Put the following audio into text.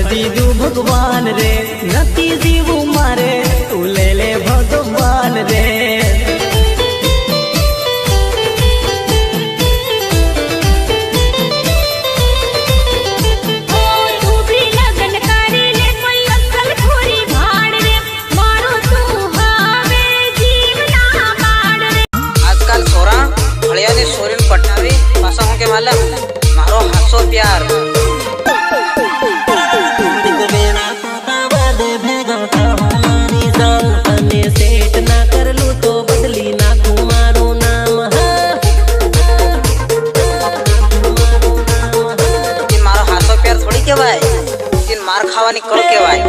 दीदू भगवान रे नती जीवू मारे तू ले ले भगवान रे। मारो हाथों प्यार सेट ना कर लू तो बदली ना तुम्हारो नाम मारो हाथों प्यार थोड़ी कहवाय मार खावा कड़ कहवाय।